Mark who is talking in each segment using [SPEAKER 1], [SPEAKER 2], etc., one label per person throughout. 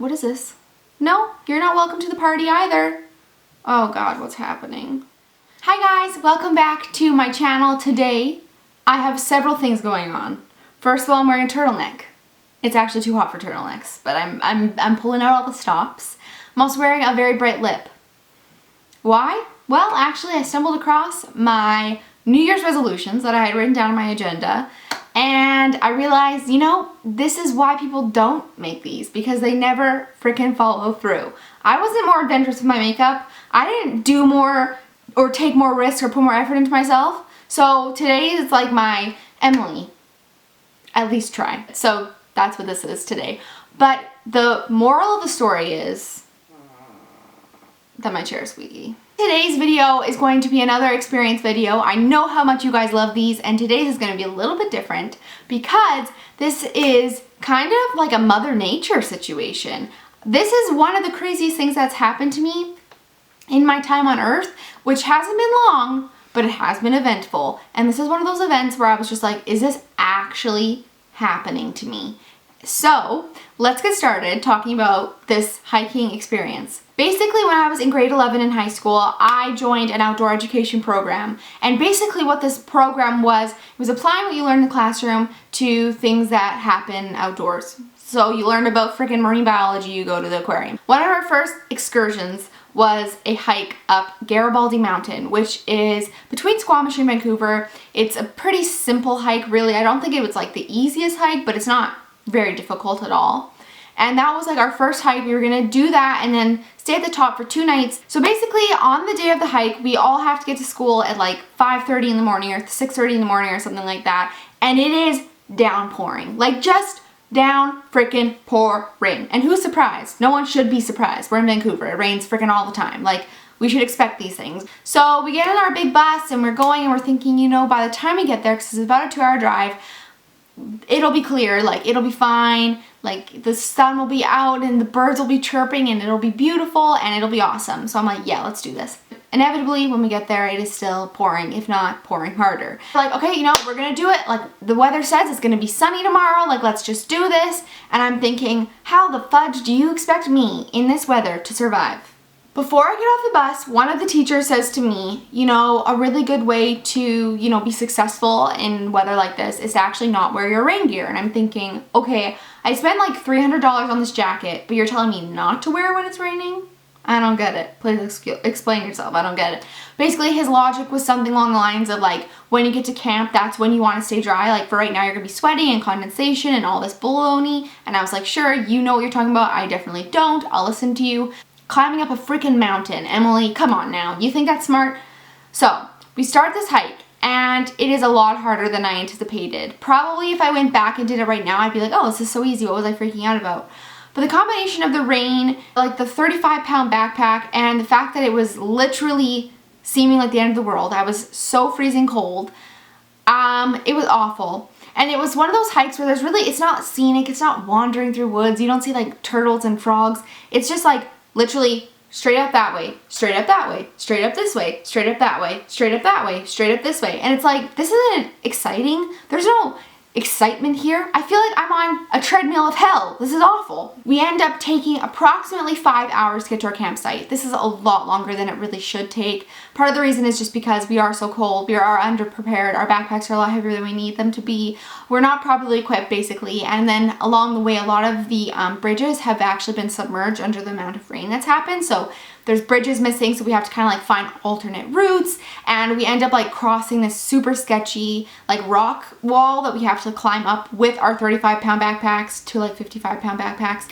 [SPEAKER 1] What is this? No, you're not welcome to the party either. Oh God, what's happening? Hi guys, welcome back to my channel. Today, I have several things going on. First of all, I'm wearing a turtleneck. It's actually too hot for turtlenecks, but I'm pulling out all the stops. I'm also wearing a very bright lip. Why? Well, actually, I stumbled across my New Year's resolutions that I had written down on my agenda, and I realized, you know, this is why people don't make these, because they never freaking follow through. I wasn't more adventurous with my makeup. I didn't do more or take more risks or put more effort into myself. So today is like my Emily, at least try. So that's what this is today. But the moral of the story is that my chair is squeaky. Today's video is going to be another experience video. I know how much you guys love these, and today's is going to be a little bit different because this is kind of like a Mother Nature situation. This is one of the craziest things that's happened to me in my time on Earth, which hasn't been long, but it has been eventful. And this is one of those events where I was just like, is this actually happening to me? So let's get started talking about this hiking experience. Basically, when I was in grade 11 in high school, I joined an outdoor education program. And basically what this program was applying what you learn in the classroom to things that happen outdoors. So you learned about freaking marine biology, you go to the aquarium. One of our first excursions was a hike up Garibaldi Mountain, which is between Squamish and Vancouver. It's a pretty simple hike, really. I don't think it was like the easiest hike, but it's not very difficult at all. And that was like our first hike. We were gonna do that and then stay at the top for 2 nights. So basically on the day of the hike, we all have to get to school at like 5:30 in the morning or 6:30 in the morning or something like that. And it is downpouring, like just down freaking pouring. And who's surprised? No one should be surprised. We're in Vancouver. It rains freaking all the time. Like, we should expect these things. So we get in our big bus and we're going and we're thinking, you know, by the time we get there, because it's about a 2-hour drive, it'll be clear, like it'll be fine, like the sun will be out and the birds will be chirping and it'll be beautiful and it'll be awesome. So I'm like, yeah, let's do this. Inevitably, when we get there, it is still pouring, if not pouring harder. Like, okay, you know, we're gonna do it. Like, the weather says it's gonna be sunny tomorrow. Like, let's just do this. And I'm thinking, how the fudge do you expect me in this weather to survive? Before I get off the bus, one of the teachers says to me, you know, a really good way to, you know, be successful in weather like this is to actually not wear your rain gear. And I'm thinking, okay, I spent like $300 on this jacket, but you're telling me not to wear it when it's raining? I don't get it. Please explain yourself. I don't get it. Basically, his logic was something along the lines of like, when you get to camp, that's when you want to stay dry. Like for right now, you're gonna be sweating and condensation and all this baloney. And I was like, sure, you know what you're talking about. I definitely don't. I'll listen to you. Climbing up a freaking mountain. Emily, come on now. You think that's smart? So we start this hike and it is a lot harder than I anticipated. Probably if I went back and did it right now, I'd be like, oh, this is so easy. What was I freaking out about? But the combination of the rain, like the 35-pound backpack, and the fact that it was literally seeming like the end of the world, I was so freezing cold, it was awful. And it was one of those hikes where there's really, it's not scenic, it's not wandering through woods, you don't see like turtles and frogs, it's just like literally straight up that way, straight up that way, straight up this way, straight up that way, straight up that way, straight up this way. And it's like, this isn't exciting. There's no excitement here. I feel like I'm on a treadmill of hell. This is awful. We end up taking approximately 5 hours to get to our campsite. This is a lot longer than it really should take. Part of the reason is just because we are so cold, we are underprepared, our backpacks are a lot heavier than we need them to be. We're not properly equipped basically, and then along the way a lot of the bridges have actually been submerged under the amount of rain that's happened. So there's bridges missing, so we have to kind of like find alternate routes, and we end up like crossing this super sketchy like rock wall that we have to climb up with our 35-pound backpacks to like 55-pound backpacks.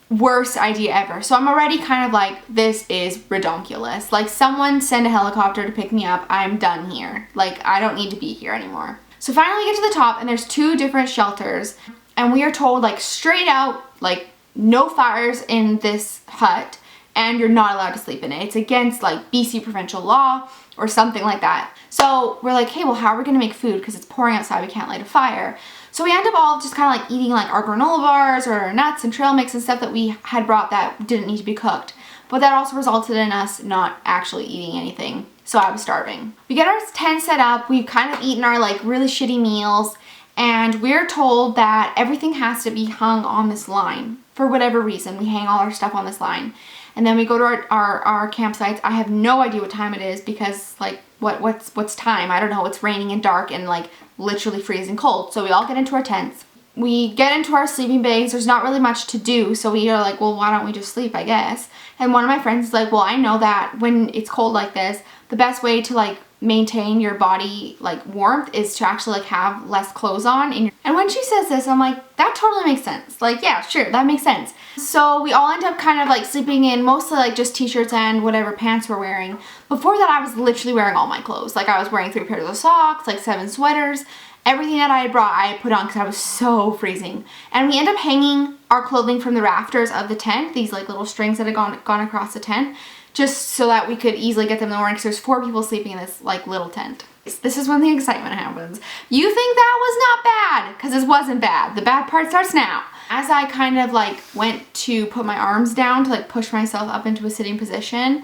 [SPEAKER 1] Worst idea ever. So I'm already kind of like, this is redonkulous. Like, someone send a helicopter to pick me up. I'm done here. Like, I don't need to be here anymore. So finally we get to the top and there's 2 different shelters, and we are told like straight out, like no fires in this hut, and you're not allowed to sleep in it. It's against like BC provincial law or something like that. So we're like, hey, well, how are we gonna make food? Because it's pouring outside, we can't light a fire. So we end up all just kind of like eating like our granola bars or our nuts and trail mix and stuff that we had brought that didn't need to be cooked. But that also resulted in us not actually eating anything. So I was starving. We get our tent set up, we've kind of eaten our like really shitty meals, and we're told that everything has to be hung on this line for whatever reason. We hang all our stuff on this line. And then we go to our campsites. I have no idea what time it is because like what's time? I don't know. It's raining and dark and like literally freezing cold. So we all get into our tents. We get into our sleeping bags. There's not really much to do. So we are like, well, why don't we just sleep, I guess. And one of my friends is like, well, I know that when it's cold like this, the best way to like maintain your body like warmth is to actually like have less clothes on. And when she says this, I'm like, that totally makes sense. Like, yeah, sure, that makes sense. So we all end up kind of like sleeping in mostly like just t-shirts and whatever pants we're wearing. Before that, I was literally wearing all my clothes. Like I was wearing 3 pairs of socks, like 7 sweaters. Everything that I had brought, I had put on because I was so freezing. And we end up hanging our clothing from the rafters of the tent, these like little strings that had gone across the tent, just so that we could easily get them in the morning because there's 4 people sleeping in this like little tent. This is when the excitement happens. You think that was not bad, because this wasn't bad. The bad part starts now. As I kind of like went to put my arms down to like push myself up into a sitting position,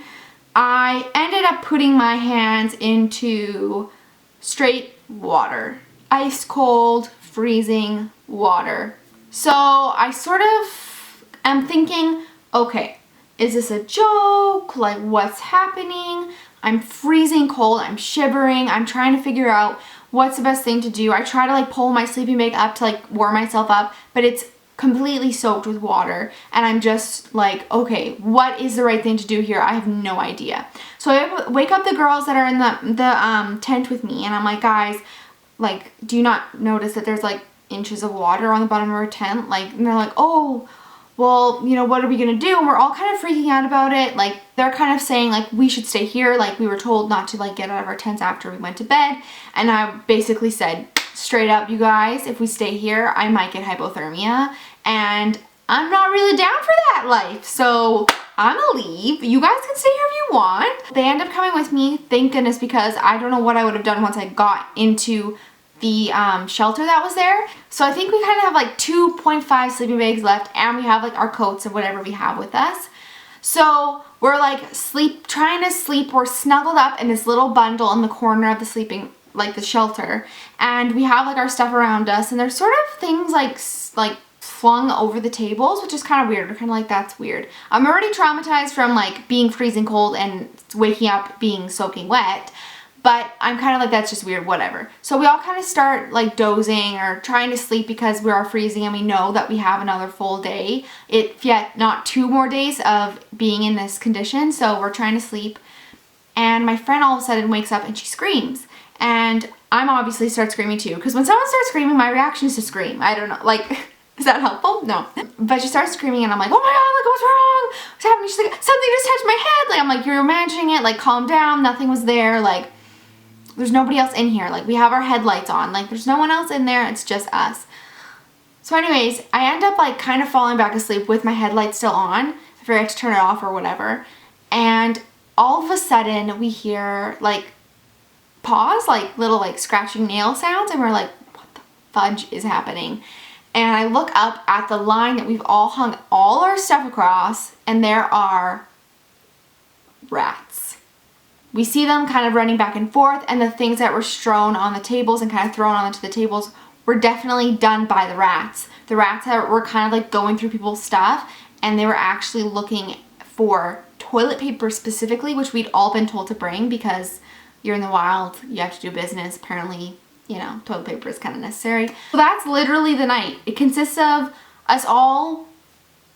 [SPEAKER 1] I ended up putting my hands into straight water. Ice cold, freezing water. So I sort of am thinking, okay, is this a joke? Like, what's happening? I'm freezing cold, I'm shivering, I'm trying to figure out what's the best thing to do. I try to like pull my sleeping bag up to like warm myself up, but it's completely soaked with water, and I'm just like, okay, what is the right thing to do here? I have no idea. So I wake up the girls that are in the tent with me, and I'm like, guys, like, do you not notice that there's like inches of water on the bottom of our tent? Like, and they're like, oh, well, you know, what are we gonna do? And we're all kind of freaking out about it. Like, they're kind of saying like we should stay here. Like, we were told not to like get out of our tents after we went to bed. And I basically said, straight up, you guys, if we stay here, I might get hypothermia. And I'm not really down for that life. So I'm gonna leave. You guys can stay here if you want. They end up coming with me, thank goodness, because I don't know what I would have done once I got into the shelter that was there. So I think we kind of have like 2.5 sleeping bags left, and we have like our coats and whatever we have with us. So we're like trying to sleep. We're snuggled up in this little bundle in the corner of the sleeping, like the shelter, and we have like our stuff around us, and there's sort of things like flung over the tables, which is kind of weird. We're kind of like, that's weird. I'm already traumatized from like being freezing cold and waking up being soaking wet, but I'm kind of like, that's just weird, whatever. So we all kind of start like dozing or trying to sleep because we are freezing, and we know that we have another full day, if yet not 2 more days of being in this condition. So we're trying to sleep, and my friend all of a sudden wakes up and she screams, and I'm obviously start screaming too, because when someone starts screaming, my reaction is to scream. I don't know, like, is that helpful? No. But she starts screaming, and I'm like, oh my god, like, what's wrong? What's happening? She's like, something just touched my head. Like, I'm like, you're imagining it, like, calm down, nothing was there, like, there's nobody else in here. Like, we have our headlights on. Like, there's no one else in there. It's just us. So anyways, I end up, like, kind of falling back asleep with my headlights still on. I forget to turn it off or whatever. And all of a sudden, we hear, like, paws, like, little, like, scratching nail sounds. And we're like, what the fudge is happening? And I look up at the line that we've all hung all our stuff across, and there are rats. We see them kind of running back and forth, and the things that were strewn on the tables and kind of thrown onto the tables were definitely done by the rats. The rats that were kind of like going through people's stuff, and they were actually looking for toilet paper specifically, which we'd all been told to bring because you're in the wild, you have to do business. Apparently, you know, toilet paper is kind of necessary. So that's literally the night. It consists of us all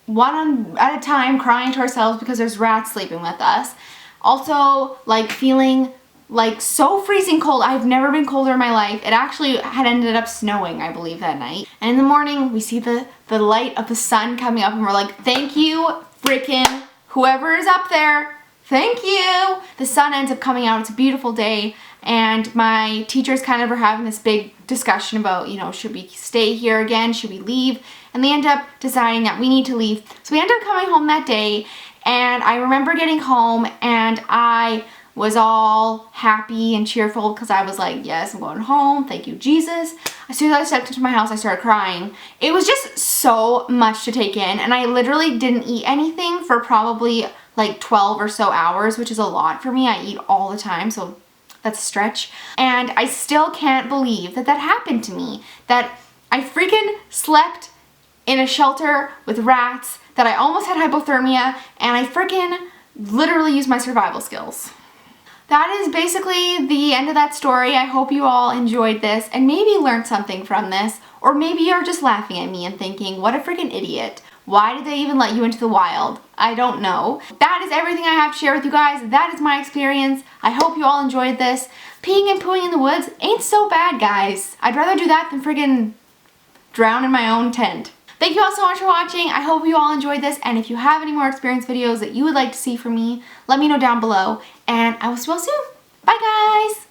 [SPEAKER 1] one at a time crying to ourselves because there's rats sleeping with us. Also, like, feeling like so freezing cold. I've never been colder in my life. It actually had ended up snowing, I believe, that night. And in the morning, we see the light of the sun coming up, and we're like, thank you, freaking whoever is up there. Thank you. The sun ends up coming out. It's a beautiful day. And my teachers kind of are having this big discussion about, you know, should we stay here again? Should we leave? And they end up deciding that we need to leave. So we end up coming home that day. And I remember getting home, and I was all happy and cheerful because I was like, yes, I'm going home. Thank you, Jesus. As soon as I stepped into my house, I started crying. It was just so much to take in, and I literally didn't eat anything for probably like 12 or so hours, which is a lot for me. I eat all the time, so that's a stretch. And I still can't believe that that happened to me, that I freaking slept in a shelter with rats, that I almost had hypothermia, and I freaking literally used my survival skills. That is basically the end of that story. I hope you all enjoyed this and maybe learned something from this, or maybe you're just laughing at me and thinking, what a freaking idiot. Why did they even let you into the wild? I don't know. That is everything I have to share with you guys. That is my experience. I hope you all enjoyed this. Peeing and pooing in the woods ain't so bad, guys. I'd rather do that than friggin' drown in my own tent. Thank you all so much for watching. I hope you all enjoyed this, and if you have any more experience videos that you would like to see from me, let me know down below, and I will see you all soon. Bye, guys!